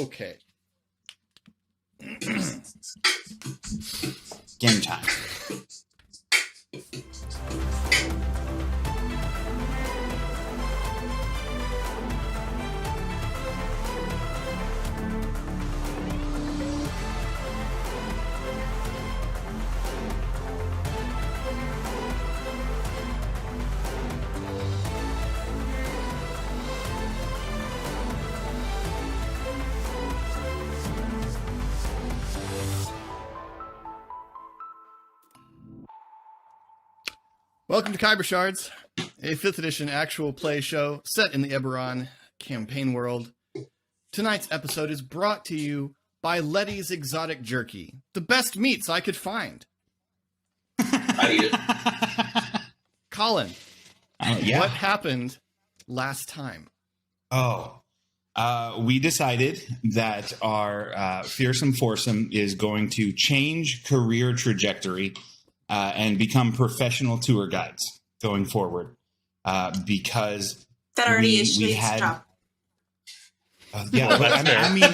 Okay. Game time. Welcome to Khyber Shards, a 5th edition actual play show set in the Eberron campaign world. Tonight's episode is brought to you by Letty's Exotic Jerky, the best meats I could find. I need it. Colin, Yeah. what happened last time? We decided that our fearsome foursome is going to change career trajectory and become professional tour guides going forward because that already is we Shanae's had job. Yeah, but I mean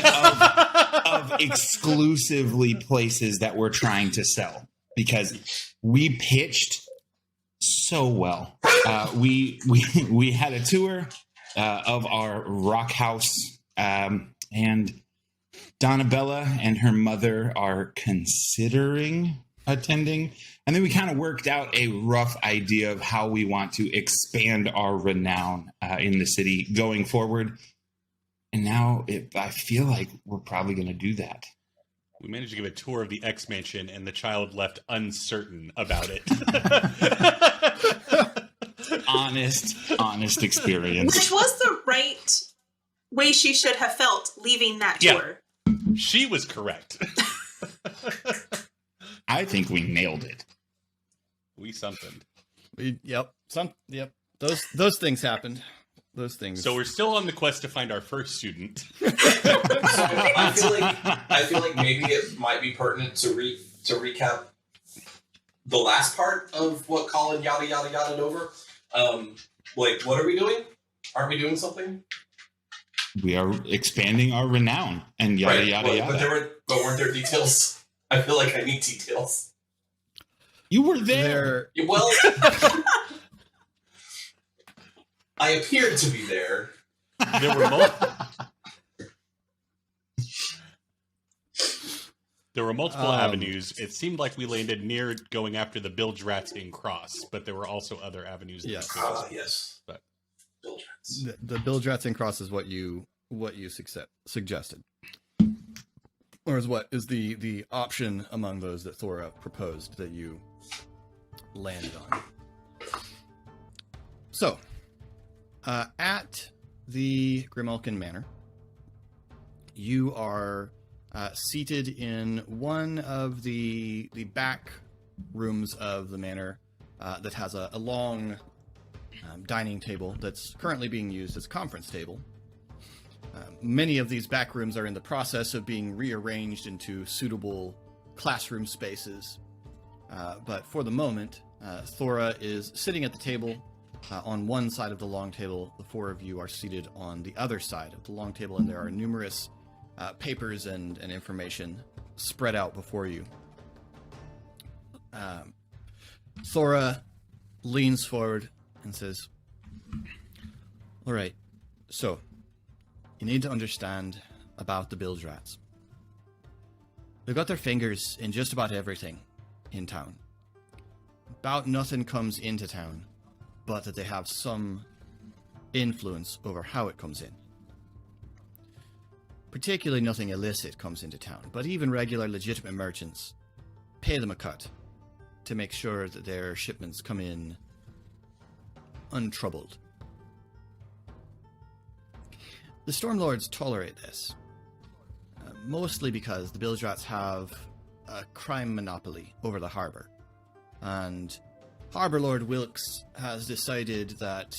of exclusively places that we're trying to sell because we pitched so well. We had a tour of our rock house, and Donabella and her mother are considering attending. And then we kind of worked out a rough idea of how we want to expand our renown in the city going forward. And now I feel like we're probably going to do that. We managed to give a tour of the X Mansion, and the child left uncertain about it. honest experience. Which was the right way she should have felt leaving that tour. She was correct. I think we nailed it. We something. Yep. Those things happened. Those things. So we're still on the quest to find our first student. I feel like maybe it might be pertinent to recap the last part of what Colin yada over. What are we doing? Aren't we doing something? We are expanding our renown and yada yada. But weren't there details? I feel like I need details. You were there. Well, I appeared to be there. There were multiple avenues. It seemed like we landed near going after the bilge rats in Cross, but there were also other avenues. Yes. Yes. But Bilge rats. The bilge rats and cross is what you suggested, or is the option among those that Thora proposed that you landed on. So, at the Grimalkin Manor, you are seated in one of the back rooms of the manor that has a long dining table that's currently being used as a conference table. Many of these back rooms are in the process of being rearranged into suitable classroom spaces. But for the moment, Thora is sitting at the table on one side of the long table. The four of you are seated on the other side of the long table, and there are numerous papers and information spread out before you. Thora leans forward and says, "All right, so you need to understand about the bilge rats. They've got their fingers in just about everything in town. About nothing comes into town, but that they have some influence over how it comes in. Particularly nothing illicit comes into town, but even regular legitimate merchants pay them a cut to make sure that their shipments come in untroubled. The Stormlords tolerate this, mostly because the bilge rats have a crime monopoly over the harbor, and Harbor Lord Wilkes has decided that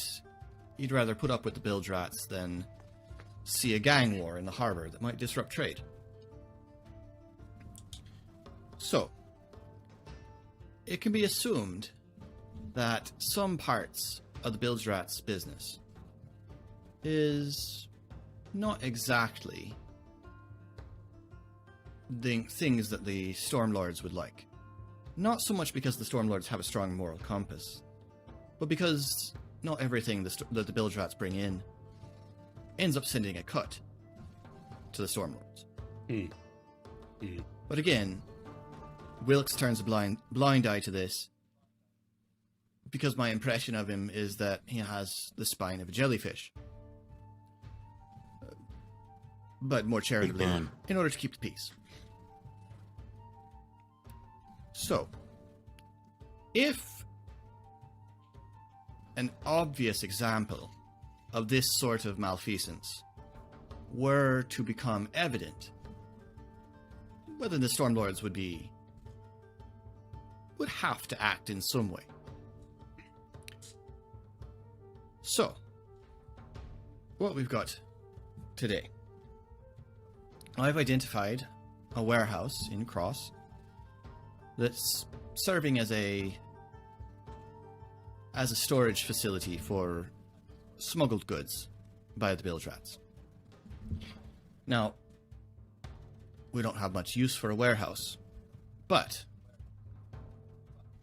he'd rather put up with the bilge rats than see a gang war in the harbor that might disrupt trade. So, it can be assumed that some parts of the bilge rats' business is not exactly the things that the Stormlords would like. Not so much because the Stormlords have a strong moral compass, but because not everything that the Bilge Rats bring in ends up sending a cut to the Stormlords. But again, Wilkes turns a blind eye to this because my impression of him is that he has the spine of a jellyfish. But more charitably, in order to keep the peace. So, if an obvious example of this sort of malfeasance were to become evident, whether the Stormlords would have to act in some way. So, what we've got today. I've identified a warehouse in Cross that's serving as a storage facility for smuggled goods by the Bilge Rats. Now, we don't have much use for a warehouse, but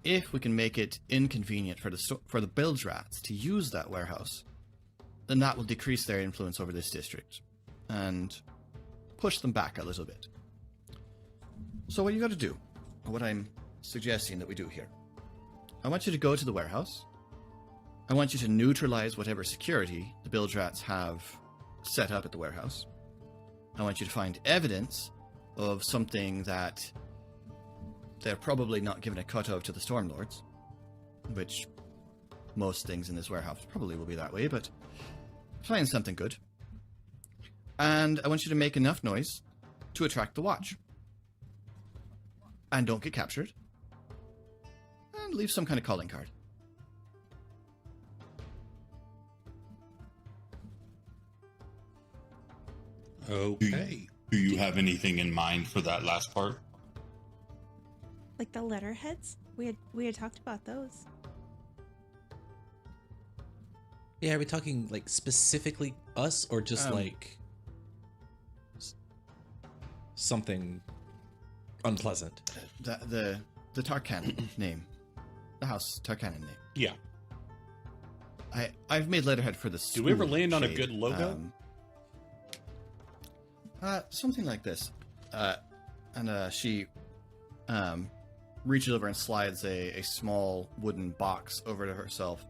if we can make it inconvenient for the Bilge Rats to use that warehouse, then that will decrease their influence over this district and push them back a little bit. So what you got to do, or what I'm suggesting that we do here, I want you to go to the warehouse. I want you to neutralize whatever security the Bilge Rats have set up at the warehouse. I want you to find evidence of something that they're probably not giving a cut of to the Stormlords, which most things in this warehouse probably will be that way, but find something good. And I want you to make enough noise to attract the watch. And don't get captured. And leave some kind of calling card. Okay. Do you have anything in mind for that last part? Like the letterheads? We had talked about those. Yeah, are we talking like specifically us or just like something unpleasant? The Tarkan name. The house Tarkanan name. Yeah. I've made letterhead for the school. Do we ever land on a shade. good logo? Something like this. And she reaches over and slides a small wooden box over to herself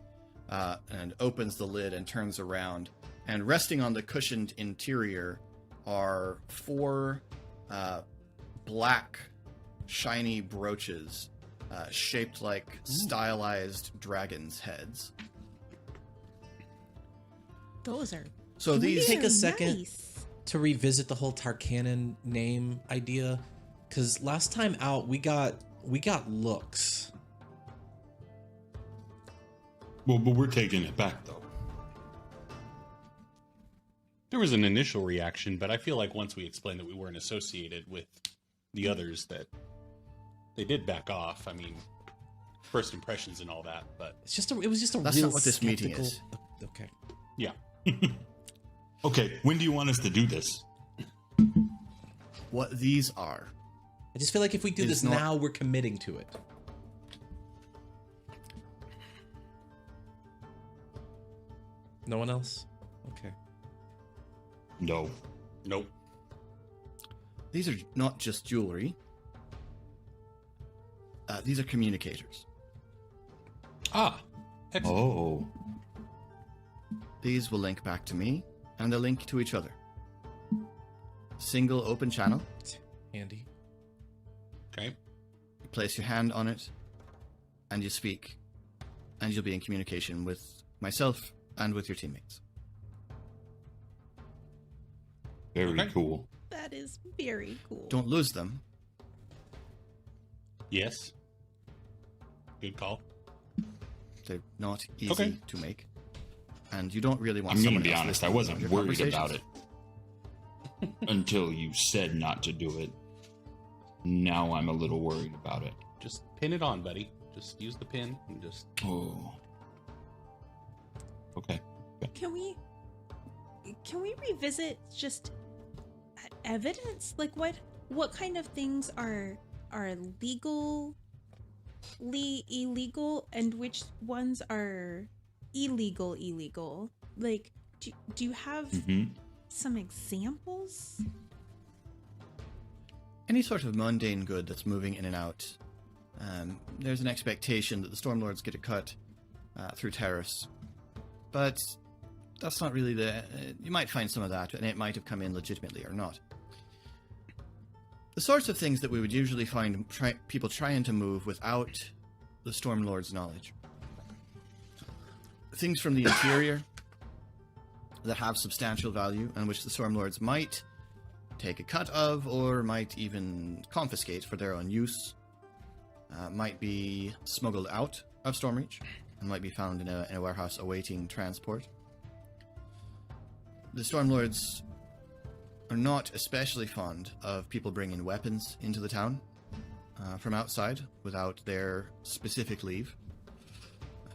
and opens the lid and turns around. And resting on the cushioned interior are 4 black, shiny brooches shaped like stylized dragons' heads. Those are. So these take a are second nice. to revisit the whole Tarkanan name idea, because last time out we got looks. Well, but we're taking it back though. There was an initial reaction, but I feel like once we explained that we weren't associated with the others, that they did back off. I mean, first impressions and all that, but It was just a That's real not what this meeting skeptical- is. Okay. yeah. Okay, when do you want us to do this? What these are. I just feel like if we do It this is not- now, we're committing to it. No one else? Okay. No. Nope. These are not just jewelry. These are communicators. Ah. Excellent. Oh. These will link back to me, and they'll link to each other. Single open channel. Handy. Okay. You place your hand on it, and you speak, and you'll be in communication with myself and with your teammates. Very Okay. cool. That is very cool. Don't lose them. Yes. Good call. They're not easy Okay. to make, and you don't really want. I'm gonna someone be else honest, I listening wasn't to your worried about conversations. it until you said not to do it. Now I'm a little worried about it. Just pin it on, buddy. Just use the pin and just. Oh. Okay. Can we revisit just evidence? Like what kind of things are legally illegal, and which ones are illegal? Like, do you have some examples? Any sort of mundane good that's moving in and out. There's an expectation that the Stormlords get a cut through tariffs, but that's not really you might find some of that, and it might have come in legitimately or not. The sorts of things that we would usually find people trying to move without the Stormlord's knowledge. Things from the interior that have substantial value and which the Stormlords might take a cut of or might even confiscate for their own use. Might be smuggled out of Stormreach and might be found in a warehouse awaiting transport. The Stormlords are not especially fond of people bringing weapons into the town from outside without their specific leave.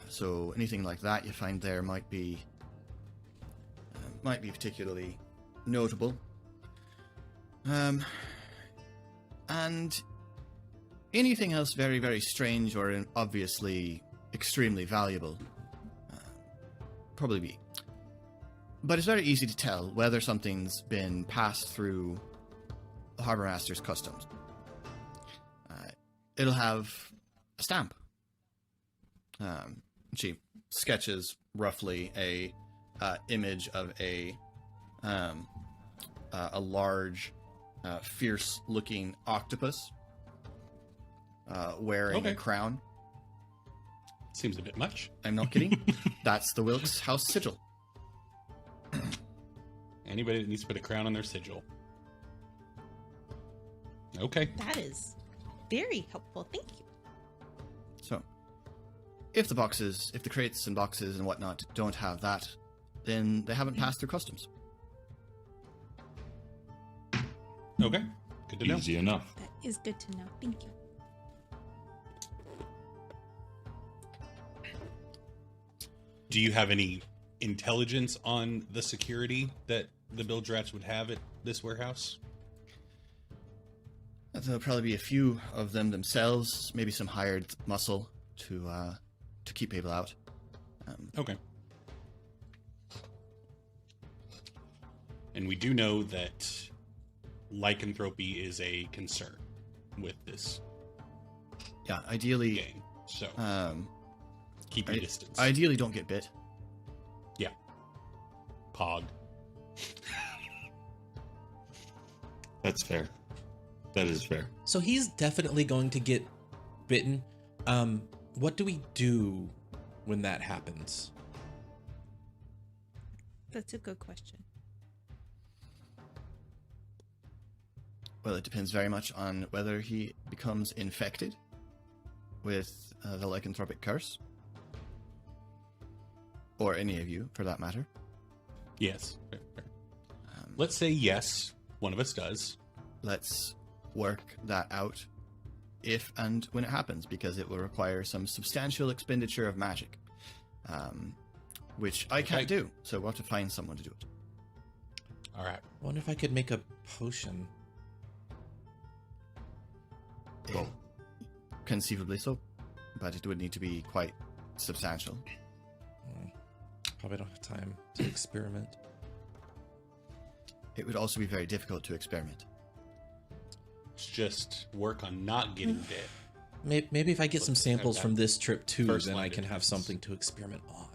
So anything like that you find there might be particularly notable. And anything else very, very strange or obviously extremely valuable, probably be. But it's very easy to tell whether something's been passed through the Harbor Master's customs. It'll have a stamp. She sketches roughly a image of a large, fierce-looking octopus wearing a crown. Seems a bit much. I'm not kidding. That's the Wilkes House sigil. Anybody that needs to put a crown on their sigil. Okay. That is very helpful. Thank you. So, if the crates and boxes and whatnot don't have that, then they haven't passed through customs. Okay. Good to know. Easy enough. That is good to know. Thank you. Do you have any intelligence on the security that the Bildrats would have at this warehouse? There'll probably be a few of them themselves, maybe some hired muscle to keep people out. Okay. And we do know that lycanthropy is a concern with this Yeah, ideally, gang. So keep your distance. Ideally, don't get bit. Yeah. Pog. That's fair. That is fair. So he's definitely going to get bitten. What do we do when that happens? That's a good question. Well, it depends very much on whether he becomes infected with the lycanthropic curse. Or any of you, for that matter. Yes. Fair. Let's say yes, one of us does. Let's work that out if and when it happens, because it will require some substantial expenditure of magic, which I can't do. So we'll have to find someone to do it. All right. I wonder if I could make a potion. Well, conceivably so, but it would need to be quite substantial. Probably don't have time to experiment. It would also be very difficult to experiment. Let's just work on not getting bit. Maybe if I get some Let's samples have from that this trip too, first then line I of can have defense. something to experiment on.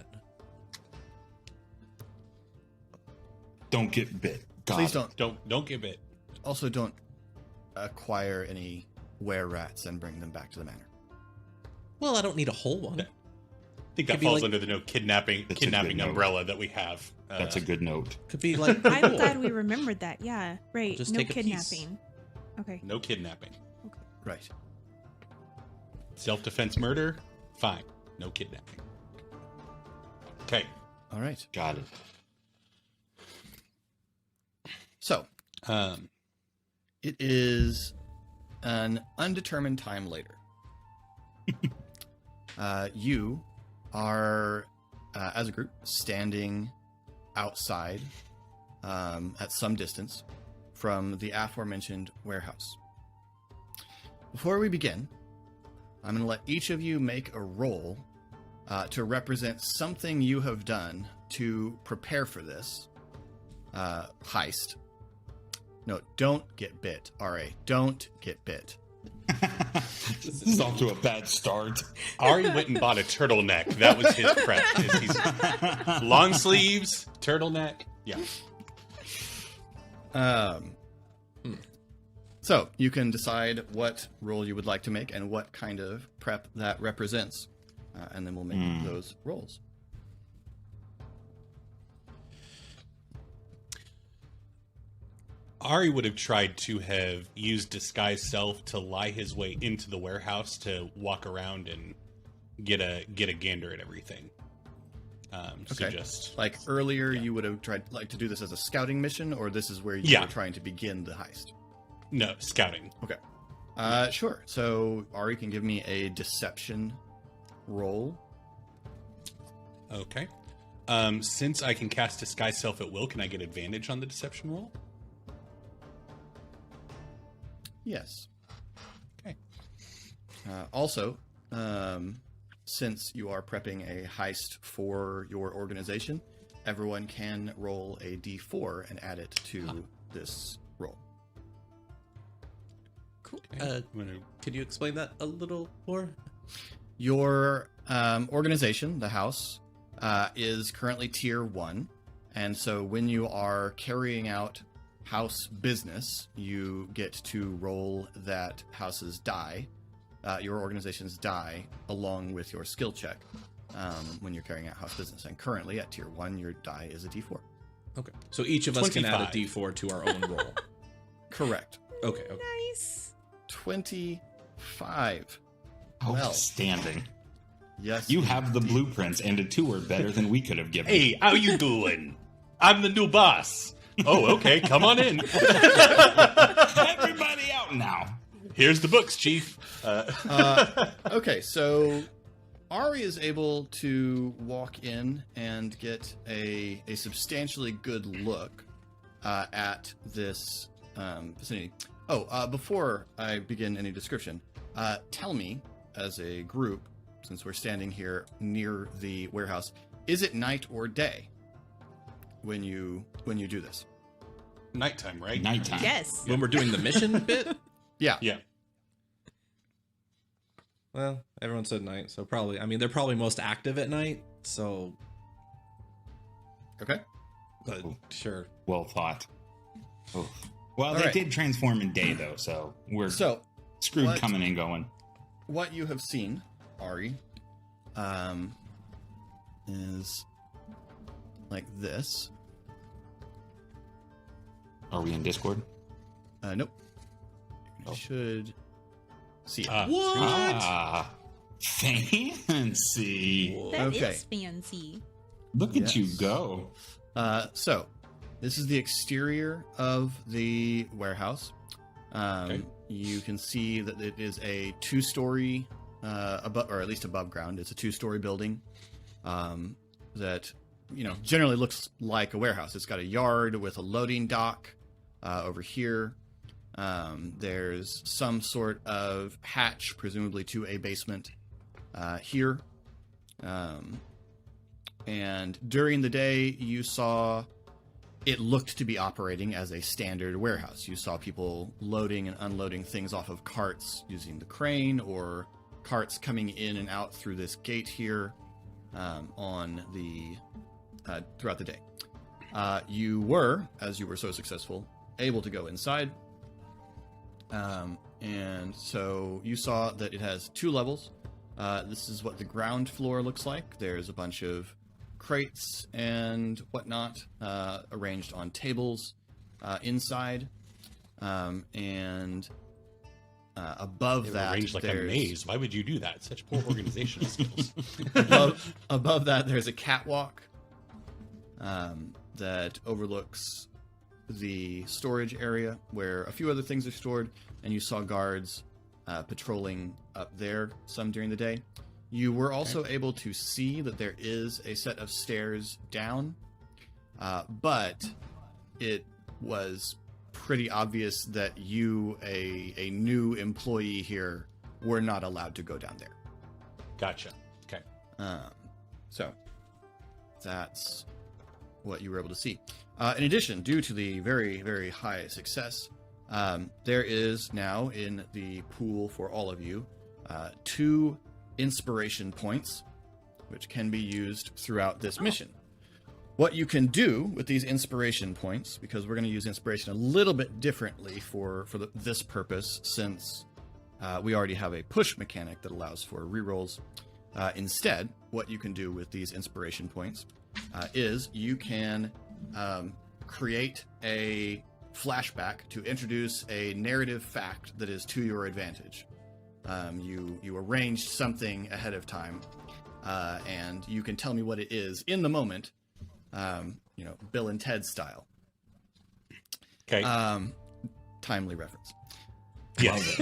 Don't get bit. Please don't. Don't get bit. Also, don't acquire any were-rats and bring them back to the manor. Well, I don't need a whole one. I think that Could be falls like- under the no kidnapping That's a good note. umbrella that we have. That's a good note. Could be like I'm glad we remembered that. Yeah, right. just No take a piece. kidnapping. Okay. no kidnapping. Right. Self-defense murder, fine. No kidnapping. Okay. All right. Got it. So, it is an undetermined time later. You are, as a group, standing outside at some distance from the aforementioned warehouse. Before we begin, I'm going to let each of you make a roll to represent something you have done to prepare for this heist. No, don't get bit, R.A. Don't get bit. This is off to a bad start. Ari went and bought a turtleneck. That was his prep. He's long sleeves, turtleneck. Yeah. So you can decide what roll you would like to make and what kind of prep that represents, and then we'll make those rolls. Ari would have tried to have used disguise self to lie his way into the warehouse to walk around and get a gander at everything. So Okay. just Like earlier, you would have tried to do this as a scouting mission, or this is where you were trying to begin the heist. no scouting. Okay. Sure. So Ari can give me a deception roll. Okay. Since I can cast disguise self at will, can I get advantage on the deception roll? Yes. Okay. Also, since you are prepping a heist for your organization, everyone can roll a d4 and add it to this roll. Cool. Okay. Could you explain that a little more? Your organization, the house, is currently tier 1, and so when you are carrying out house business, you get to roll that house's die, your organization's die, along with your skill check when you're carrying out house business. And currently at tier 1, your die is a d4. Okay. So each of us can add a 25. d4 to our own roll. Correct. Okay. Nice. 25. Outstanding. Yes. You have the blueprints and a tour better than we could have given. Hey, how you doing? I'm the new boss. Oh, okay. Come on in. Everybody out now. Here's the books, Chief. Okay, so Ari is able to walk in and get a substantially good look at this vicinity. Before I begin any description, tell me, as a group, since we're standing here near the warehouse, is it night or day when you do this? Nighttime, right? Nighttime. Yes. When we're doing the mission bit? Yeah. Yeah. Well, everyone said night, so probably. I mean, they're probably most active at night, so. Okay. But sure. Well thought. Oh. Well, All they right. did transform in day, though, so we're So screwed what- coming and going. what you have seen, Ari, is like this. Are we in Discord? Nope. You Oh. should see it. What? Ah, fancy. That is Okay. fancy. Look at you Yes. go. So, this is the exterior of the warehouse. Okay. You can see that it is a 2-story, above, or at least above ground. It's a 2-story building that generally looks like a warehouse. It's got a yard with a loading dock over here. There's some sort of hatch, presumably to a basement here. And during the day, you saw it looked to be operating as a standard warehouse. You saw people loading and unloading things off of carts using the crane, or carts coming in and out through this gate here on the throughout the day. You were, as you were so successful, able to go inside. And so you saw that it has 2 levels. This is what the ground floor looks like. There's a bunch of crates and whatnot arranged on tables inside. And above that, Arranged like a there's maze. Why would you do that? Such poor organizational skills. above that, there's a catwalk that overlooks the storage area where a few other things are stored, and you saw guards patrolling up there some during the day. You were also able to see that there is a set of stairs down, but it was pretty obvious that you, a new employee here, were not allowed to go down there. Gotcha. Okay. So that's what you were able to see. In addition, due to the very, very high success, there is now in the pool for all of you 2 inspiration points, which can be used throughout this mission. What you can do with these inspiration points, because we're going to use inspiration a little bit differently for this purpose, since we already have a push mechanic that allows for rerolls. Instead, what you can do with these inspiration points is you can create a flashback to introduce a narrative fact that is to your advantage. You arranged something ahead of time, and you can tell me what it is in the moment. Bill and Ted style. Okay. Timely reference. Yes.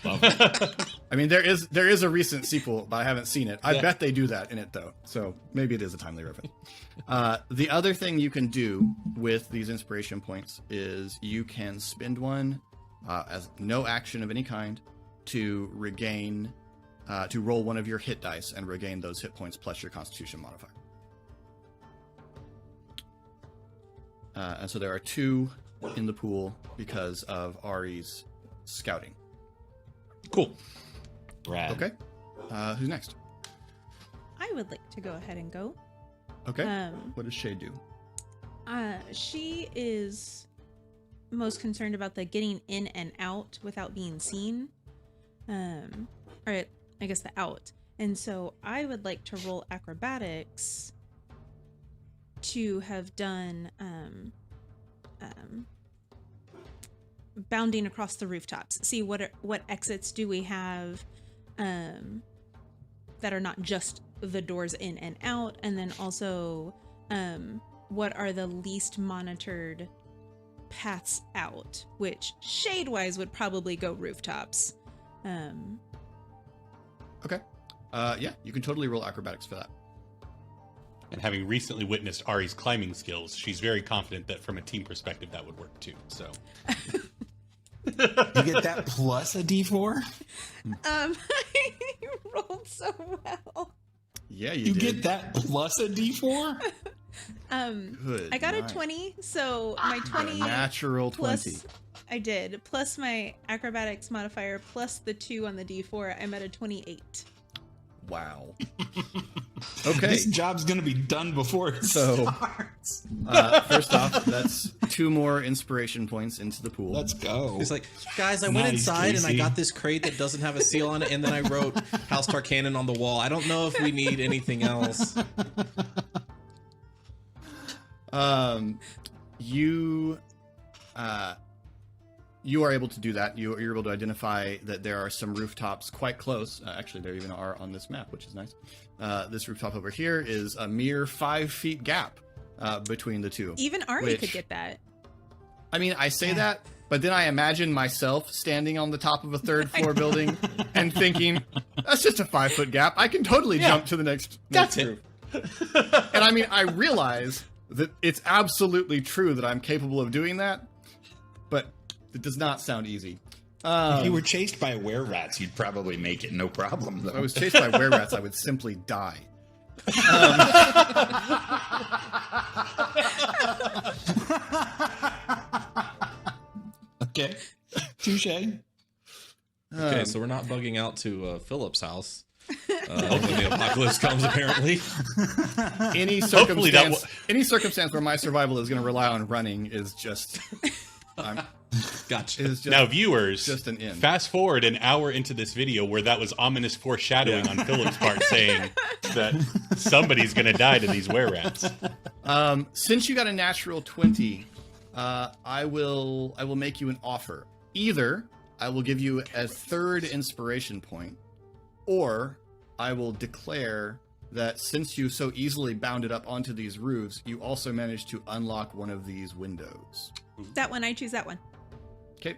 Love it. I mean, there is a recent sequel, but I haven't seen it. I bet they do that in it, though. So maybe it is a timely reference. The other thing you can do with these inspiration points is you can spend one as no action of any kind to regain, to roll one of your hit dice and regain those hit points plus your Constitution modifier. And so there are 2 in the pool because of Ari's scouting. Cool. Rad. Okay. Who's next? I would like to go ahead and go. Okay. What does Shay do? She is most concerned about the getting in and out without being seen. Or I guess the out. And so I would like to roll acrobatics to have done bounding across the rooftops. See what exits do we have that are not just the doors in and out, and then also what are the least monitored paths out, which shade-wise would probably go rooftops. Okay. Yeah, you can totally roll acrobatics for that. And having recently witnessed Ari's climbing skills, she's very confident that from a team perspective that would work too. So You get that plus a D4? I rolled so well. Yeah, You did. get that plus a D4? Good. I got night. a 20, so my 20 natural plus 20. I did, plus my acrobatics modifier, plus the 2 on the D4, I'm at a 28. Wow. Okay. This job's going to be done before it So- starts. First off, that's 2 more inspiration points into the pool. Let's go. It's like, guys, I went Nice, inside and I Casey. got this crate that doesn't have a seal on it, and then I wrote House Tarkanan on the wall. I don't know if we need anything else. You are able to do that. You're able to identify that there are some rooftops quite close. Actually, there even are on this map, which is nice. This rooftop over here is a mere 5 feet gap between the 2. Even Ari Which- could get that. I mean, I say that, but then I imagine myself standing on the top of a 3rd floor building and thinking, that's just a 5 foot gap. I can totally jump to the next That's roof. it. And I mean, I realize that it's absolutely true that I'm capable of doing that, but it does not sound easy. If you were chased by were-rats, you'd probably make it no problem, though. If I was chased by were-rats, I would simply die. Okay. Touche. Okay, so we're not bugging out to Philip's house when the apocalypse comes, apparently. Any Hopefully that circumstance where my survival is going to rely on running is just, Gotcha. is just Now, viewers, just an end. fast forward an hour into this video where that was ominous foreshadowing on Philip's part, saying that somebody's going to die to these were-rats. Since you got a natural 20, I will make you an offer. Either I will give you a 3rd inspiration point, or I will declare that since you so easily bounded up onto these roofs, you also managed to unlock one of these windows. That one, I choose that one. Okay.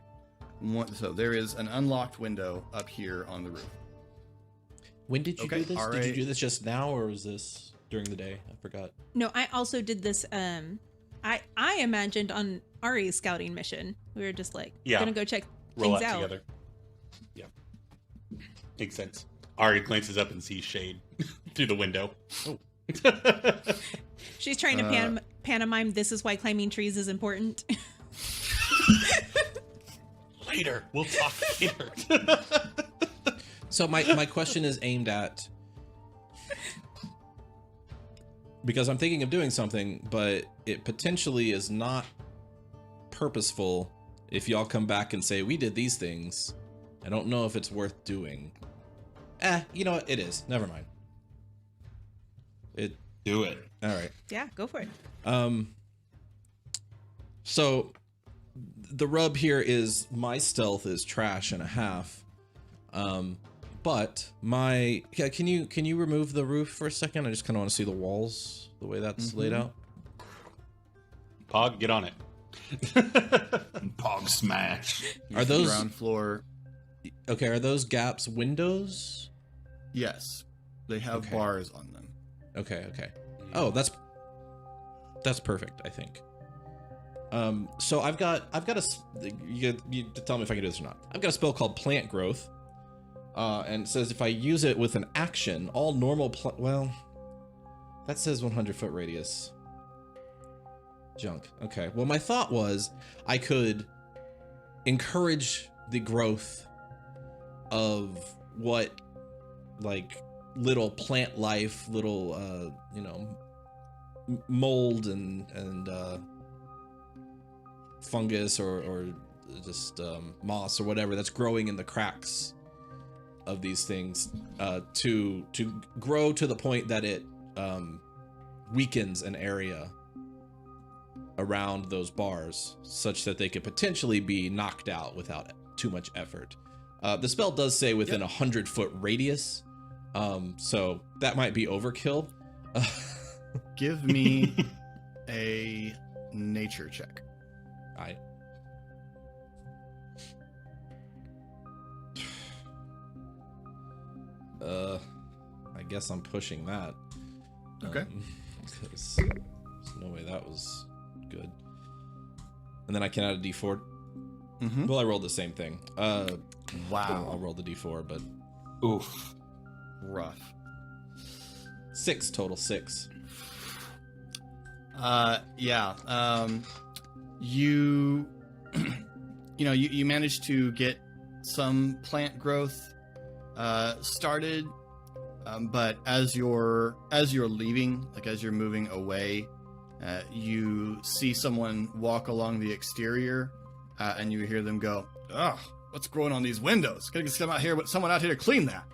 So there is an unlocked window up here on the roof. When did you Okay, do this? all Did you right. do this just now, or was this during the day? I forgot. No, I also did this. I imagined on Ari's scouting mission. We were just like, Yeah. gonna go check Roll things out out. together. Yeah. Makes sense. Ari glances up and sees Shade through the window. Oh. She's trying to pantomime. This is why climbing trees is important. Later. We'll talk later. So my question is aimed at, because I'm thinking of doing something, but it potentially is not purposeful. If y'all come back and say we did these things, I don't know if it's worth doing. You know what? It is. Never mind. Do it. All right. Yeah, go for it. So the rub here is my stealth is trash and a half. But can you remove the roof for a second? I just kind of want to see the walls, the way that's laid out. Pog, get on it. Pog smash. Are those ground floor? okay? Are those gaps windows? Yes, they have Okay. bars on them. Okay. Oh, that's perfect, I think. So I've got you tell me if I can do this or not. I've got a spell called Plant Growth, and it says if I use it with an action, all normal well, that says 100-foot radius. Junk. Okay. Well, my thought was I could encourage the growth of what, like, little plant life, little mold and fungus or just moss or whatever that's growing in the cracks of these things to grow to the point that it weakens an area around those bars such that they could potentially be knocked out without too much effort. The spell does say within 100-foot radius, so that might be overkill. Give me a nature check. I guess I'm pushing that. Okay. 'Cause there's no way that was good. And then I can add a D4. Mm-hmm. Well, I rolled the same thing. I'll Wow. roll the D4, but Oof. Rough. 6 total. 6. You you managed to get some plant growth started, but as you're leaving, like as you're moving away, you see someone walk along the exterior, and you hear them go, "Ugh, what's growing on these windows? Gotta get someone out here to clean that."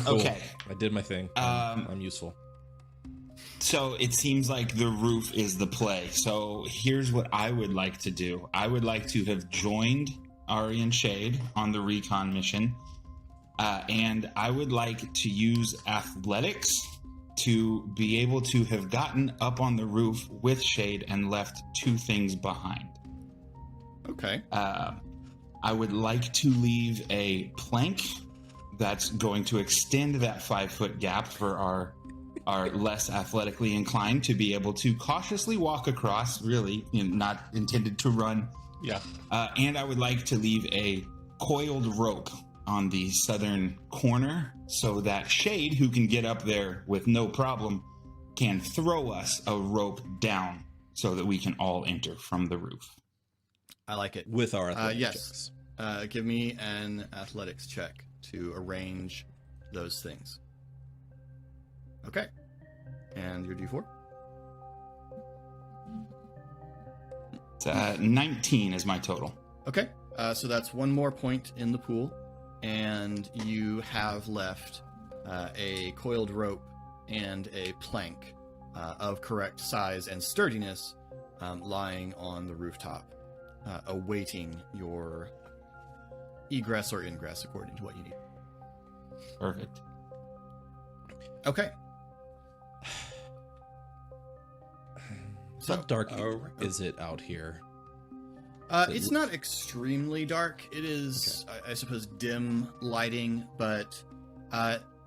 Cool. Okay. I did my thing. I'm useful. So it seems like the roof is the play. So here's what I would like to do. I would like to have joined Ari and Shade on the recon mission. And I would like to use athletics to be able to have gotten up on the roof with Shade and left 2 things behind. Okay. I would like to leave a plank that's going to extend that 5-foot gap for our less athletically inclined to be able to cautiously walk across, really, not intended to run. Yeah. And I would like to leave a coiled rope on the southern corner so that Shade, who can get up there with no problem, can throw us a rope down so that we can all enter from the roof. I like it. With our athletics yes. checks. Give me an athletics check to arrange those things. Okay. And your D4? It's 19 is my total. Okay. So that's 1 more point in the pool. And you have left a coiled rope and a plank of correct size and sturdiness lying on the rooftop, awaiting your egress or ingress according to what you need. Perfect. Okay. How dark is it out here? It's not extremely dark. It is, I suppose, dim lighting, but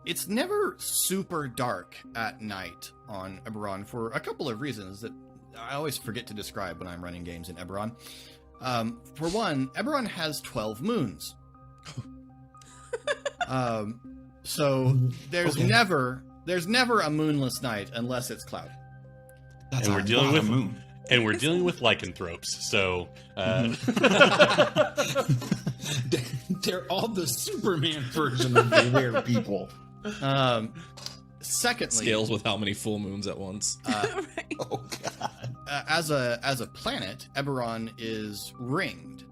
It's never super dark at night on Eberron for a couple of reasons that I always forget to describe when I'm running games in Eberron. For one, Eberron has 12 moons. So there's never a moonless night unless it's cloud. That's And a we're dealing lot of with- moon. And we're dealing with lycanthropes, so They're all the Superman version of the were people. Secondly, Scales with how many full moons at once. Right. Oh god. as a planet, Eberron is ringed.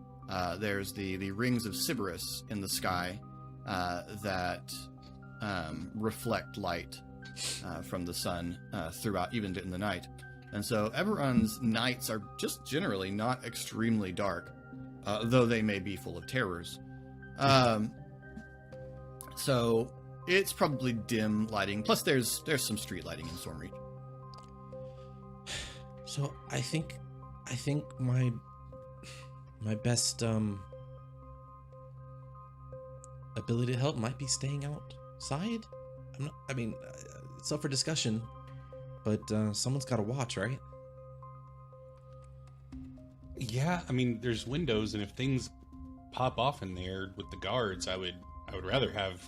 There's the rings of Sybaris in the sky that reflect light from the sun throughout, even in the night. And so Eberron's nights are just generally not extremely dark, though they may be full of terrors. So it's probably dim lighting. Plus, there's some street lighting in Stormreach. So I think my best ability to help might be staying outside. It's up for discussion, but someone's got to watch, right? yeah, I mean, there's windows, and if things pop off in there with the guards, I would rather have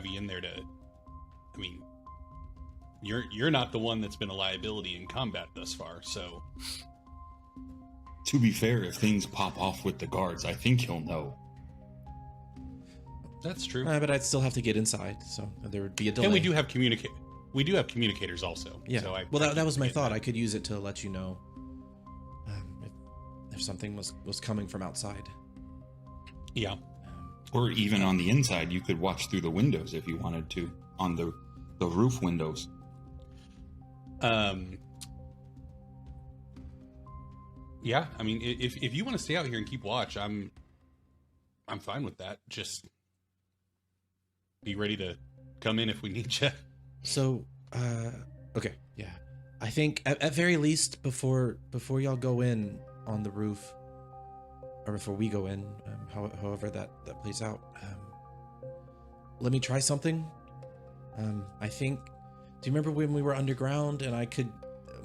you in there to. I mean, you're not the one that's been a liability in combat thus far, so. To be fair, if things pop off with the guards, I think he'll know. That's true. But I'd still have to get inside, so there would be a delay. And we do have communicators also. Yeah. So that was my thought. I could use it to let you know if something was coming from outside. Yeah. Or even on the inside, you could watch through the windows if you wanted to, on the roof windows. Yeah, I mean, if you want to stay out here and keep watch, I'm fine with that. Just be ready to come in if we need you. So, okay, yeah. I think at very least before y'all go in on the roof, or before we go in, however that plays out, let me try something. I think. Do you remember when we were underground and I could?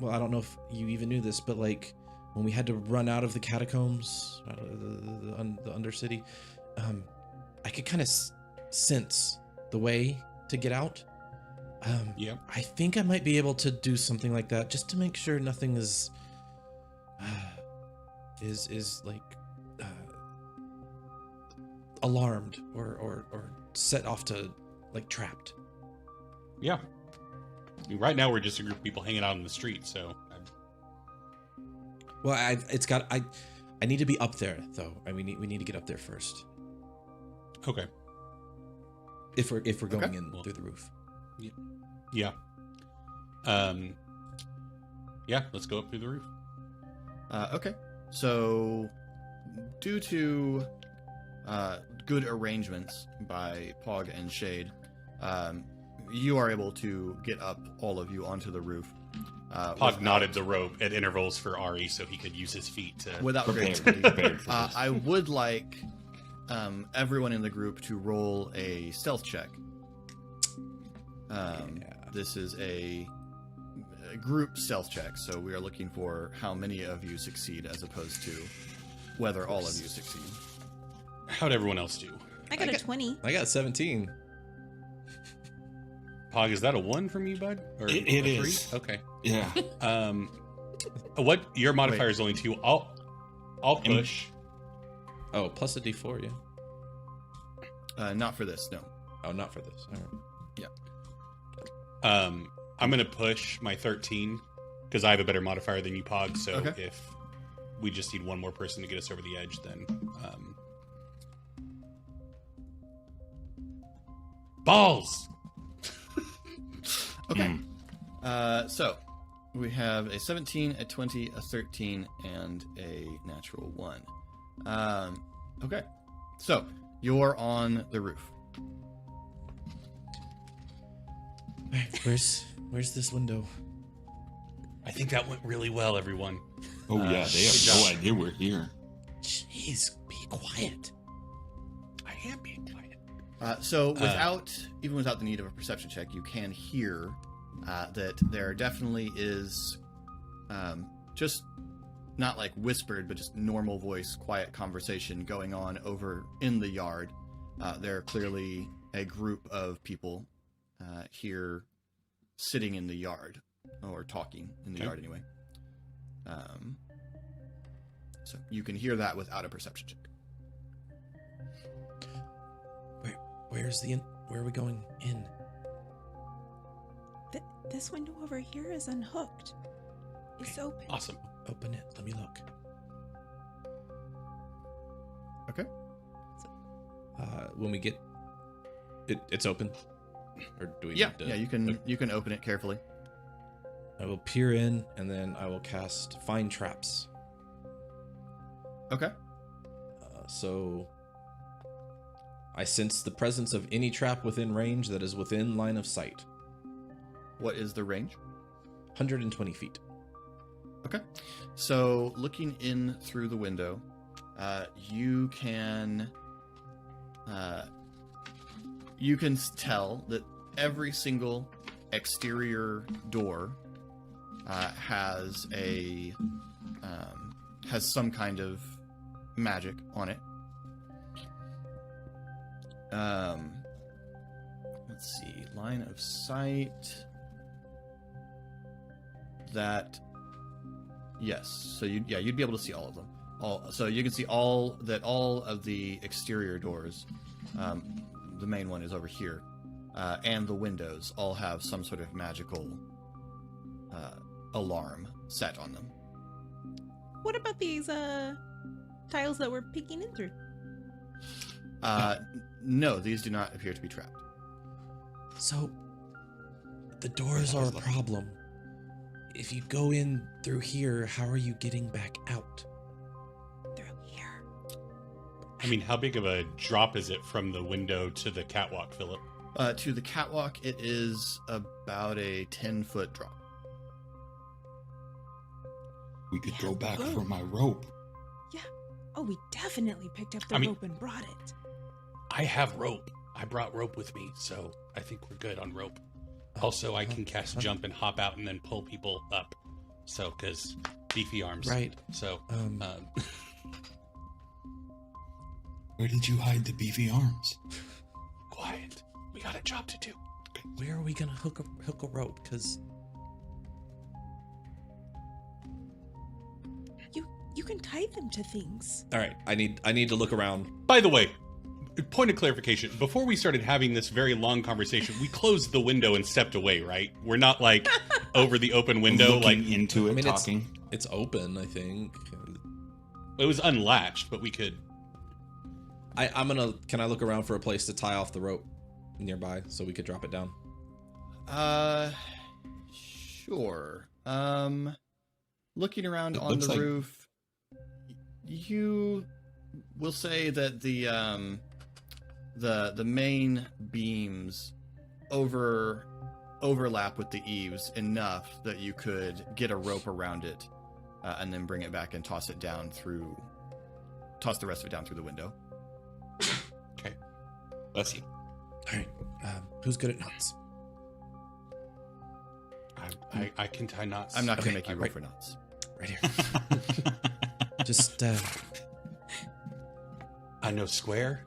Well, I don't know if you even knew this, but like when we had to run out of the catacombs, out of the Undercity, I could kind of sense the way to get out. Yep. I think I might be able to do something like that just to make sure nothing is like alarmed or set off to like trapped. Yeah. I mean, right now we're just a group of people hanging out in the street, so. Well, I need to be up there though. We need to get up there first. Okay. If we're going Okay. in through the roof. Yeah. Yeah, let's go up through the roof. Okay. So, due to good arrangements by Pog and Shade, you are able to get up, all of you, onto the roof. Pog knotted the rope at intervals for Ari so he could use his feet to. Without great Prepared for this. I would like everyone in the group to roll a stealth check. This is a group stealth check, so we are looking for how many of you succeed as opposed to whether all of you succeed. How'd everyone else do? I got a 20. I got 17. Pog, is that a 1 from you, bud? Or It a 3? is. Okay. Yeah. What your modifier is only 2. I'll push. Oh, plus a D4, yeah. Not for this, no. Oh, not for this. All right. I'm gonna push my 13 because I have a better modifier than you, Pog. So Okay. if we just need one more person to get us over the edge, then balls. Okay. So we have a 17, a 20, a 13, and a natural 1. Okay. So you're on the roof. Where's this window? I think that went really well, everyone. Oh yeah, they have no idea we're here. Jeez, be quiet. I am being quiet. So even without the need of a perception check, you can hear that there definitely is just not like whispered, but just normal voice, quiet conversation going on over in the yard. There are clearly a group of people here sitting in the yard, or talking in the yard anyway. So you can hear that without a perception check. Where are we going in? This window over here is unhooked. It's open. Awesome. Open it. Let me look. Okay. When we get it's open. Or do we Yeah, need to, yeah, you can open it carefully. I will peer in, and then I will cast Find Traps. Okay. So I sense the presence of any trap within range that is within line of sight. What is the range? 120 feet. Okay. So looking in through the window, you can tell that every single exterior door has some kind of magic on it. Let's see, line of sight. That, yes. So you'd be able to see all of them. So you can see all of the exterior doors. The main one is over here, and the windows all have some sort of magical alarm set on them. What about these tiles that we're peeking in through? No, these do not appear to be trapped. So the doors are a problem. If you go in through here, how are you getting back out? Through here. I mean, how big of a drop is it from the window to the catwalk, Philip? To the catwalk, it is about a 10-foot drop. We could go back for my rope. Yeah. Oh, we definitely picked up the rope and brought it. I have rope. I brought rope with me, so I think we're good on rope. Also, I can cast jump and hop out and then pull people up. So, because beefy arms. Right. So, Where did you hide the beefy arms? quiet. We got a job to do. Where are we gonna hook a rope? Because you can tie them to things. all right, I need to look around. By the way, point of clarification. Before we started having this very long conversation, we closed the window and stepped away, right? We're not like over the open window, Looking like into it, I mean, talking. It's open, I think. it was unlatched, but we could. Can I look around for a place to tie off the rope nearby so we could drop it down? Sure. Looking around It on looks the like- roof, you will say that the main beams overlap with the eaves enough that you could get a rope around it, and then bring it back and toss the rest of it down through the window. Okay. Bless you. All right. Who's good at knots? I can tie knots. I'm not going to Okay, make you roll right. for knots. Right here. Just I know square.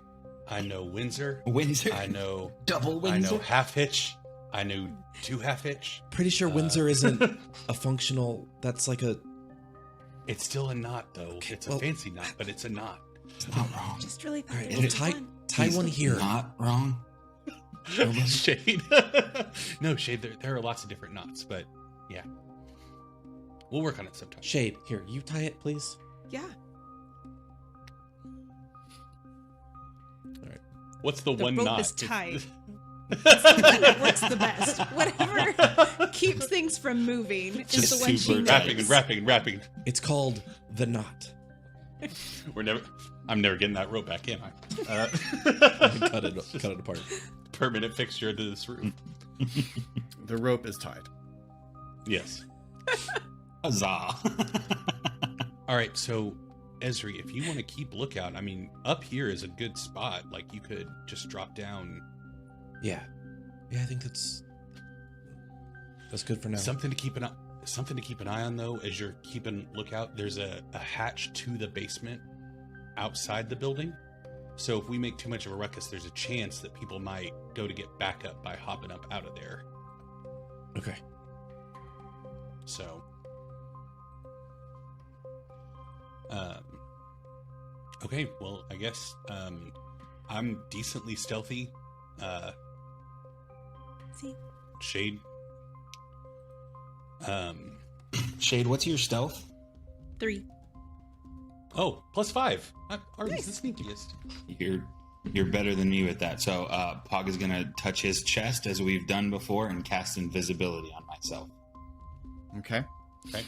I know Windsor. Windsor. I know Double I Windsor. know half hitch. I know 2 half hitch. pretty sure Windsor isn't a functional. That's like a. It's still a knot, though. Okay, It's well- a fancy knot, but it's a knot. It's not wrong. Just really thought All right, it well, was tie fun. one here. Not wrong. Shade. No, Shade, there are lots of different knots, but yeah. We'll work on it sometime. Shade, here, you tie it, please. Yeah. What's the one rope knot? is tied. That works the best. Whatever keeps things from moving is Just the one she super makes. Wrapping. It's called the knot. I'm never getting that rope back, am I? cut it apart. Permanent fixture to this room. The rope is tied. Yes. Huzzah. All right, so Esri, if you want to keep lookout, I mean, up here is a good spot. Like, you could just drop down. Yeah, I think that's good for now. Something to keep an eye on, though, as you're keeping lookout. There's a hatch to the basement outside the building. So if we make too much of a ruckus, there's a chance that people might go to get backup by hopping up out of there. Okay. So, okay, well, I guess, I'm decently stealthy. See? Shade. Shade, what's your stealth? 3. Oh, +5. Artie's Nice. the sneakiest. You're better than me with that. So Pog is gonna touch his chest as we've done before and cast invisibility on myself. Okay. Okay.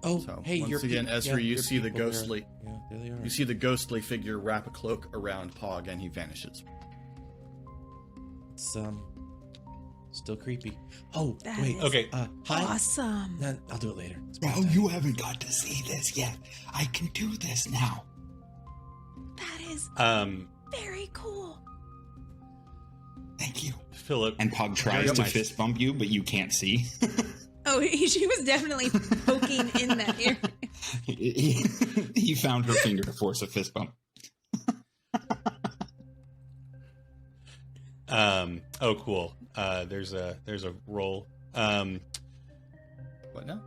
Oh, So hey, once your again, pe- Esri, yeah, you your see the people there. ghostly. Yeah, there they are. You see the ghostly figure wrap a cloak around Pog, and he vanishes. It's still creepy. Oh, That wait. is Okay. Hi. Awesome. No, I'll do it later. It's Oh, bedtime. you haven't got to see this yet. I can do this now. That is very cool. Thank you. Philip. And Pog tries to fist bump you, but you can't see. Oh, she was definitely poking in that area. He found her finger to force a fist bump. Oh, cool. There's a roll. What now?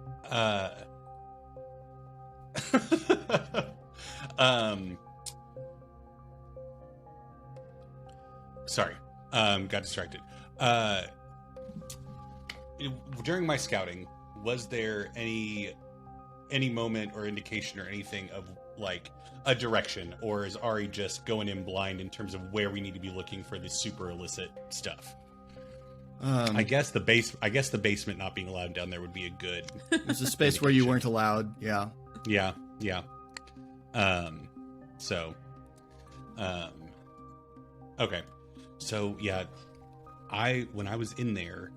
Sorry. Got distracted. During my scouting, was there any moment or indication or anything of like a direction, or is Ari just going in blind in terms of where we need to be looking for this super illicit stuff? I guess the basement not being allowed down there would be a good. There's a space where you weren't allowed. Yeah. Yeah. Okay. So yeah, when I was in there,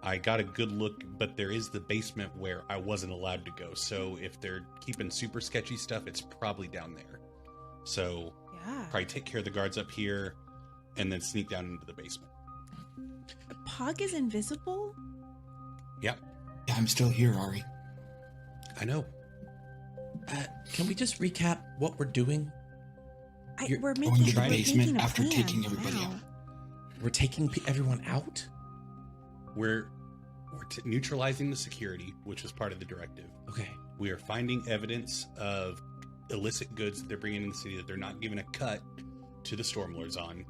I got a good look, but there is the basement where I wasn't allowed to go. So if they're keeping super sketchy stuff, it's probably down there. So Yeah. probably take care of the guards up here, and then sneak down into the basement. Pog is invisible? Yeah, Yeah, I'm still here, Ari. I know. Can we just recap what we're doing? We're going making to the we're basement making a after plan taking everybody now. out. We're taking everyone out? We're neutralizing the security, which is part of the directive. Okay. We are finding evidence of illicit goods that they're bringing in the city that they're not giving a cut to the Stormlords on,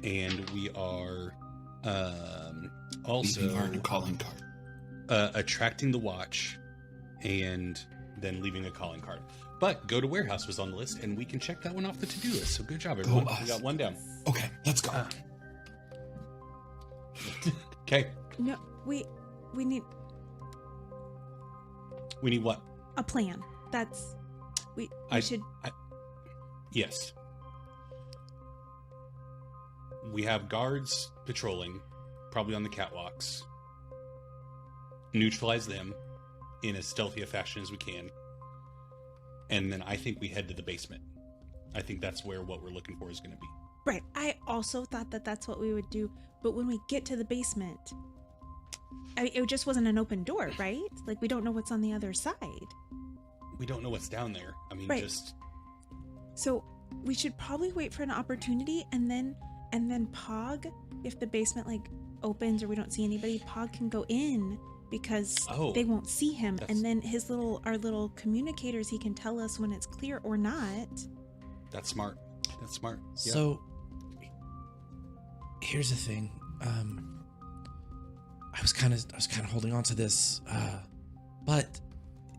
and we are also Leaving our calling card. attracting the watch, and then leaving a calling card. But go to warehouse was on the list, and we can check that one off the to-do list. So good job, everyone. us. We got one down. Okay, let's go. Okay, No, we need we need what? a plan. That's we should Yes. We have guards patrolling, probably on the catwalks. Neutralize them in as stealthy a fashion as we can. And then I think we head to the basement. I think that's where what we're looking for is going to be. right. I also thought that that's what we would do, but when we get to the basement, it just wasn't an open door, right? Like we don't know what's on the other side. We don't know what's down there. I mean, Right. just So we should probably wait for an opportunity, and then Pog, if the basement like opens or we don't see anybody, Pog can go in because Oh, they won't see him, that's- and then our little communicators, he can tell us when it's clear or not. that's smart. That's smart. Yeah. So here's the thing. I was kind of holding on to this, but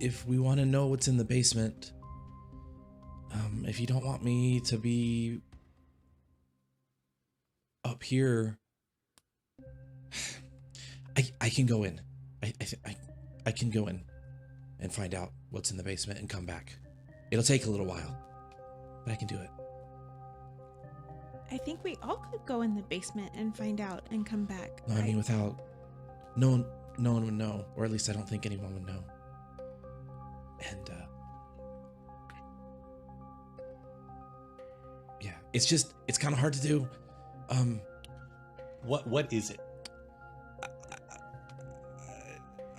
if we want to know what's in the basement, if you don't want me to be up here, I can go in. I can go in and find out what's in the basement and come back. It'll take a little while, but I can do it. I think we all could go in the basement and find out and come back. No, I mean without no one would know, or at least I don't think anyone would know. And it's kind of hard to do. What is it?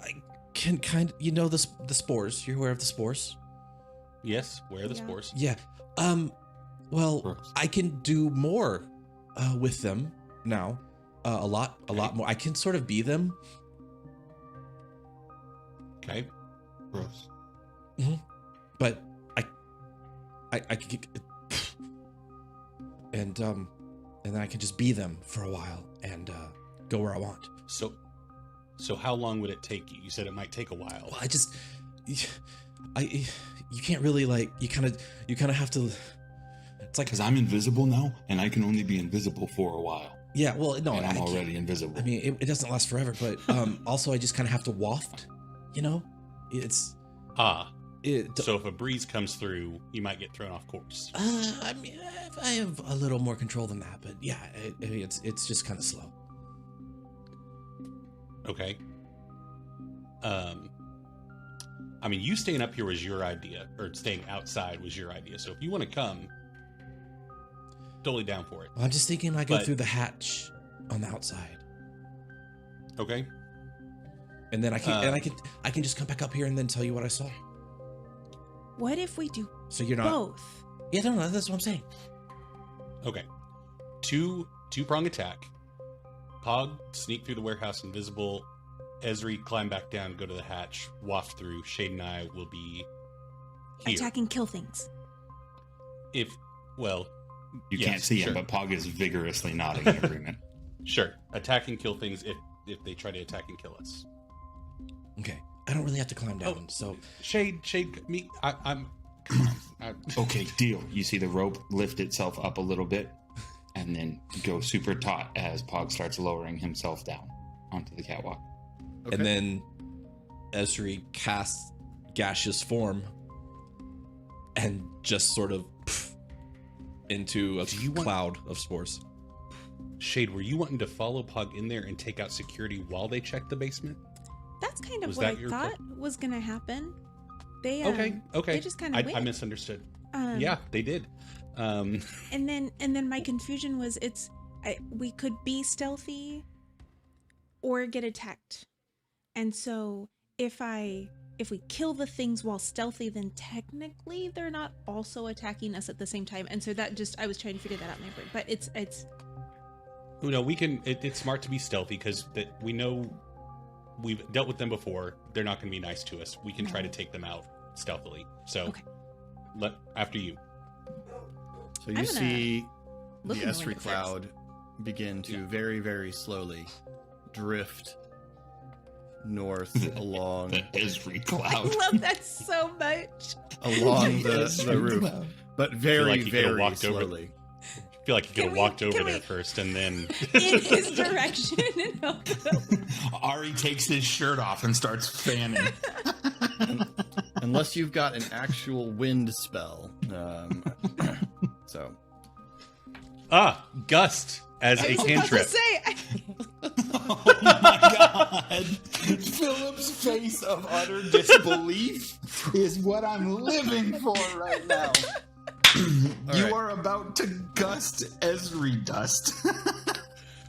I can kind of, the spores. You're aware of the spores? Yes, where are the Yeah. spores? Yeah. Well, Gross. I can do more with them now. A lot more. I can sort of be them. Okay. Gross. But I could get, and then I can just be them for a while and go where I want. So how long would it take you? You said it might take a while. Well, you can't really you kind of have to. It's like, Because I'm invisible now, and I can only be invisible for a while. yeah, well, no, and I'm I can't- already invisible. I mean, it doesn't last forever, but also I just kind of have to waft. It's So if a breeze comes through, you might get thrown off course. I mean, I have a little more control than that, but yeah, it's just kind of slow. Okay. I mean, you staying up here was your idea, or staying outside was your idea. So if you want to come, totally down for it. Well, I'm just thinking I go But- through the hatch on the outside, Okay. and then I can just come back up here and then tell you what I saw. What if we do So you're not. both? Yeah, no, that's what I'm saying. Okay. Two-prong attack. Pog, sneak through the warehouse invisible. Esri, climb back down, go to the hatch, waft through. Shade and I will be here. Attack and kill things. You you yes, can't see sure. him, but Pog is vigorously nodding in agreement. Sure. Attack and kill things if they try to attack and kill us. Okay, I don't really have to climb down, so Shade, me. I'm. Come on. Okay, deal. You see the rope lift itself up a little bit, and then go super taut as Pog starts lowering himself down onto the catwalk. Okay. and then Esri casts gaseous form and just sort of into a Do you want- cloud of spores. Shade, were you wanting to follow Pug in there and take out security while they check the basement? That's kind of Was what I that your thought was gonna happen. They Okay. They just kind of I misunderstood. Um, Yeah, they did. And then my confusion was we could be stealthy or get attacked. And so if we kill the things while stealthy, then technically they're not also attacking us at the same time. And so I was trying to figure that out in my brain. But it's we can. It's smart to be stealthy because we know we've dealt with them before. They're not going to be nice to us. We can try to take them out stealthily. So, Okay. after you. So I'm you gonna see the look in the Esri window cloud begin to very, very slowly drift north along The Esri I cloud. love that so much. along the Esri roof, cloud. but very, like you could've very walked over- slowly. I feel like you could Can have we- walked over can there we- first and then. In his direction and help him. Ari takes his shirt off and starts fanning. Unless you've got an actual wind spell. So Gust as a I was about to cantrip. say, Oh my god! Philip's face of utter disbelief is what I'm living for right now. You right. are about to gust Esri dust.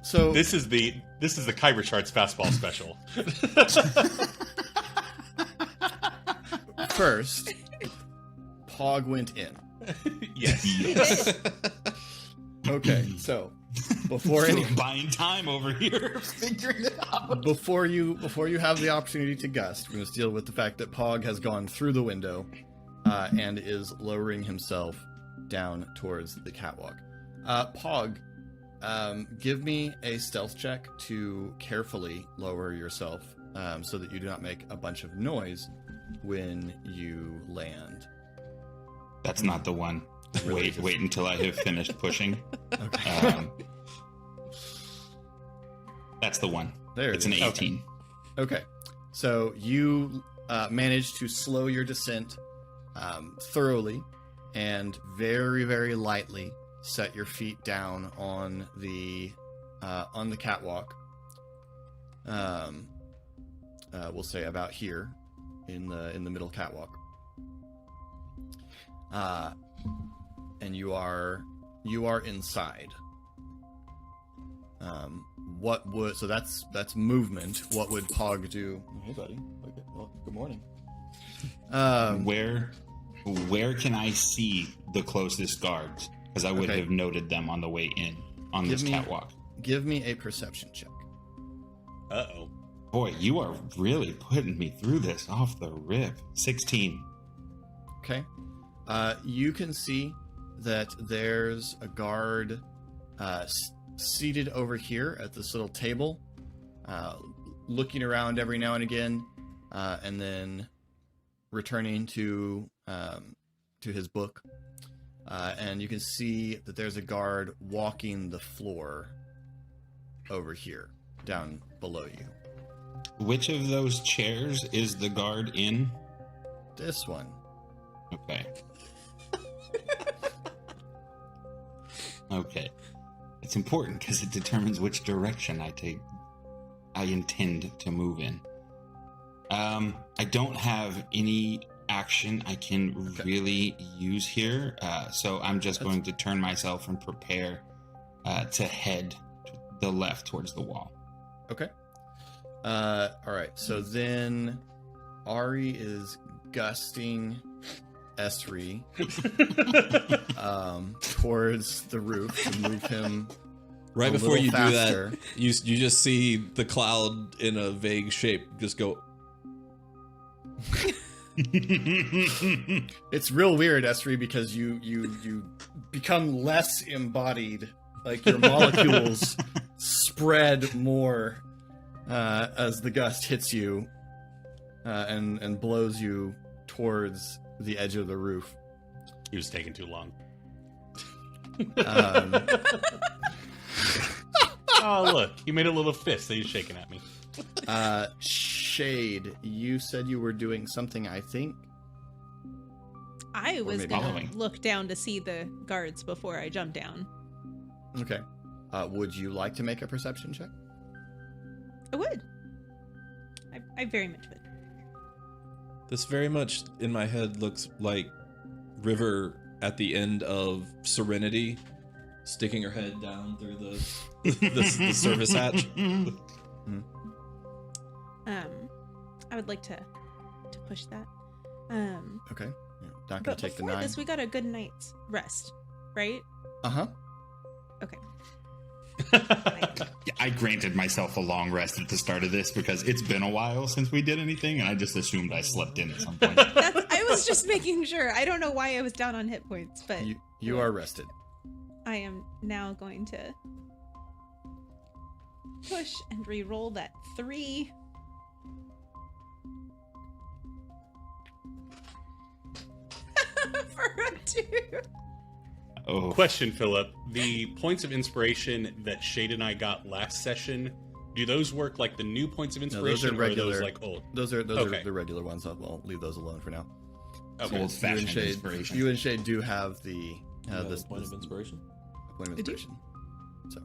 So This is the Khyber Shards fastball special. first, Pog went in. Yes. Yes. Okay, so before any Philip buying time over here, figuring it out. before you have the opportunity to gust, we're going to deal with the fact that Pog has gone through the window and is lowering himself down towards the catwalk. Pog, give me a stealth check to carefully lower yourself so that you do not make a bunch of noise when you land. That's not the one. Really Wait until I have finished pushing. Okay. That's the one. There it It's an is. 18. Okay, so you managed to slow your descent thoroughly and very, very lightly set your feet down on the catwalk. We'll say about here in the middle catwalk. And you are you are inside. That's movement. What would Pog do? Hey, buddy. Okay. Well, good morning. Where can I see the closest guards? Because I would have noted them on the way in on this catwalk. Give me a perception check. Uh-oh. Boy, you are really putting me through this off the rip. 16. Okay. You can see that there's a guard seated over here at this little table, looking around every now and again, and then returning to his book. And you can see that there's a guard walking the floor over here, down below you. Which of those chairs is the guard in? This one. Okay. Okay. It's important because it determines which direction I intend to move in. I don't have any action I can really use here, so I'm just going to turn myself and prepare to head to the left towards the wall. Okay. All right. So then Ari is gusting Esri towards the roof to move him Right a before little you faster. do that, you just see the cloud in a vague shape just go. It's real weird, Esri, because you become less embodied. Like your molecules spread more as the gust hits you and blows you towards the edge of the roof. He was taking too long. Oh, look. He made a little fist that he's shaking at me. Shade, you said you were doing something, I think. I was maybe going following. to look down to see the guards before I jump down. Okay. Would you like to make a perception check? I would. I very much would. This very much in my head looks like River at the end of Serenity, sticking her head down through the service hatch. I would like to push that. Okay. You're not going But to take the before 9. this, we got a good night's rest, right? Uh-huh. Okay. I granted myself a long rest at the start of this because it's been a while since we did anything, and I just assumed I slept in at some point. I was just making sure. I don't know why I was down on hit points, but You are rested. I am now going to push and re-roll that 3. For a 2. Oh, Question, Philip. The points of inspiration that Shade and I got last session, do those work like the new points of No, inspiration, those are or are regular. those like old? Those are Okay. the regular ones. I'll leave those alone for now. Okay. old-fashioned inspiration. You and Shade do have the this point of inspiration. point of I do. inspiration. So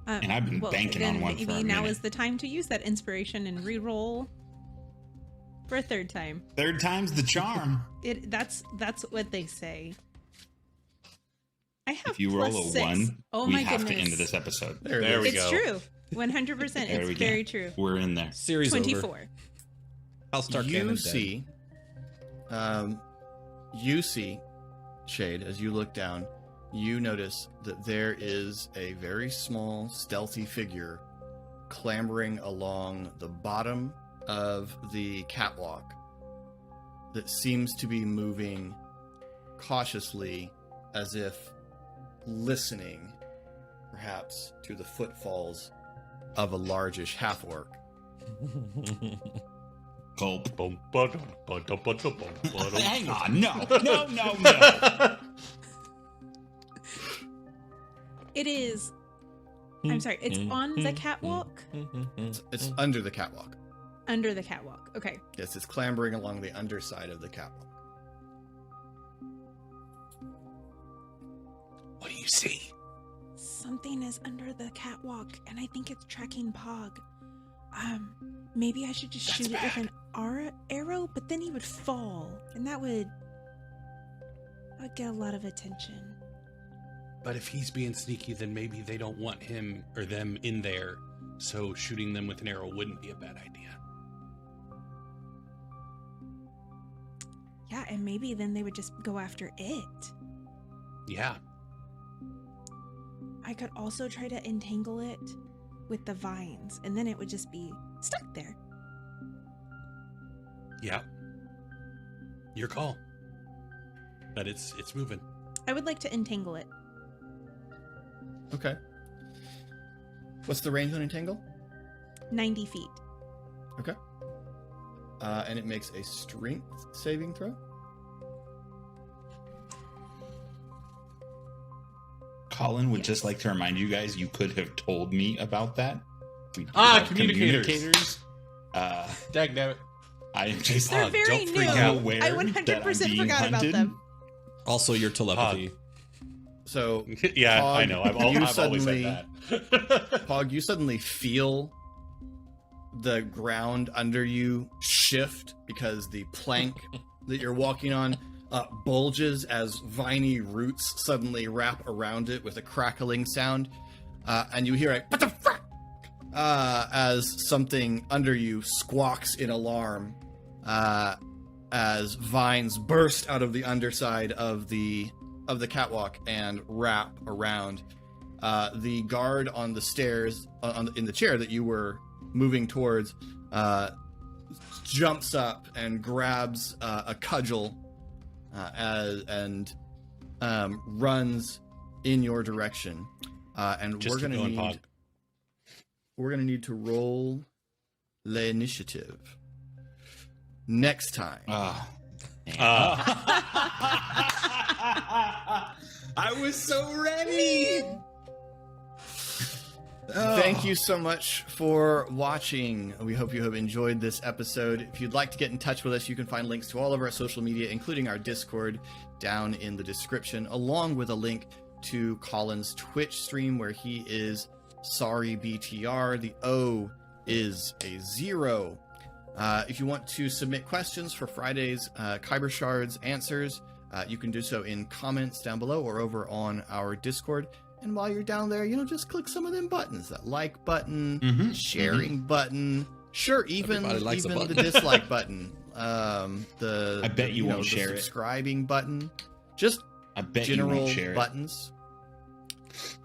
And I've been banking then on one for maybe a now minute. is the time to use that inspiration and re-roll for a 3rd time. Third time's the charm. That's what they say. I have If you roll a +6. 1, Oh we my have goodness. to end this episode. there, There it we is. It's go. true. 100%. There we It's go. very true. We're in there. Series 24. over. I'll start You see, Shade, as you look down, you notice that there is a very small, stealthy figure clambering along the bottom of the catwalk that seems to be moving cautiously, as if listening, perhaps, to the footfalls of a largish half-orc. Gulp. Hang Hang on. No. It is. I'm sorry. It's on the catwalk? It's under the catwalk. Under the catwalk. Okay. Yes, it's clambering along the underside of the catwalk. What do you see? Something is under the catwalk, and I think it's tracking Pog. Maybe I should just shoot it with an arrow, but then he would fall, and that would get a lot of attention. But if he's being sneaky, then maybe they don't want him or them in there. So shooting them with an arrow wouldn't be a bad idea. Yeah, and maybe then they would just go after it. Yeah. I could also try to entangle it with the vines, and then it would just be stuck there. Yeah. Your call. But it's moving. I would like to entangle it. Okay. What's the range on entangle? 90 feet. Okay. And it makes a strength saving throw. Colin would just like to remind you guys, you could have told me about that. We do Ah, have communicators. Dagnabbit. I am just They're very don't freak new. out. aware I that I'm 100% being forgot about hunted. them. Also, your telepathy. So, Yeah, Pog, I know. I've always said that. Pog, you suddenly feel the ground under you shift because the plank that you're walking on bulges as viney roots suddenly wrap around it with a crackling sound. And you hear a "what the fuck?" As something under you squawks in alarm as vines burst out of the underside of the catwalk and wrap around. The guard on the stairs, in the chair that you were moving towards, jumps up and grabs a cudgel and runs in your direction. And Just we're keep gonna going, Pog. need to roll the initiative next time. I was so ready. Thank you so much for watching. We hope you have enjoyed this episode. If you'd like to get in touch with us, you can find links to all of our social media, including our Discord, down in the description, along with a link to Colin's Twitch stream where he is Sorry BTR. The O is a 0. If you want to submit questions for Friday's Khyber Shards answers, you can do so in comments down below or over on our Discord. And while you're down there, just click some of them buttons. That like button, sharing button. Sure, even the dislike button. I bet you won't the share it. subscribing button. Just I bet general you won't share buttons.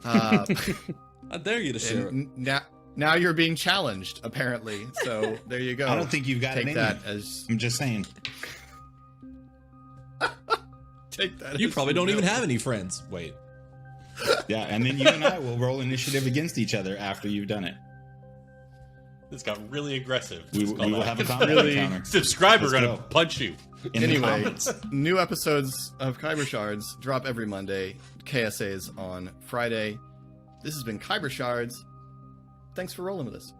I dare you to share it. Now you're being challenged, apparently. So there you go. I don't think you've got Take it in that you. as I'm just saying. take that. You as probably don't even no. have any friends. Wait. Yeah, and then you and I will roll initiative against each other after you've done it. This got really aggressive. We Let's call will that. have a combat Really- encounter. Subscriber Let's gonna go. punch you. In the Anyway, comments. new episodes of Khyber Shards drop every Monday. KSA's on Friday. This has been Khyber Shards. Thanks for rolling with us.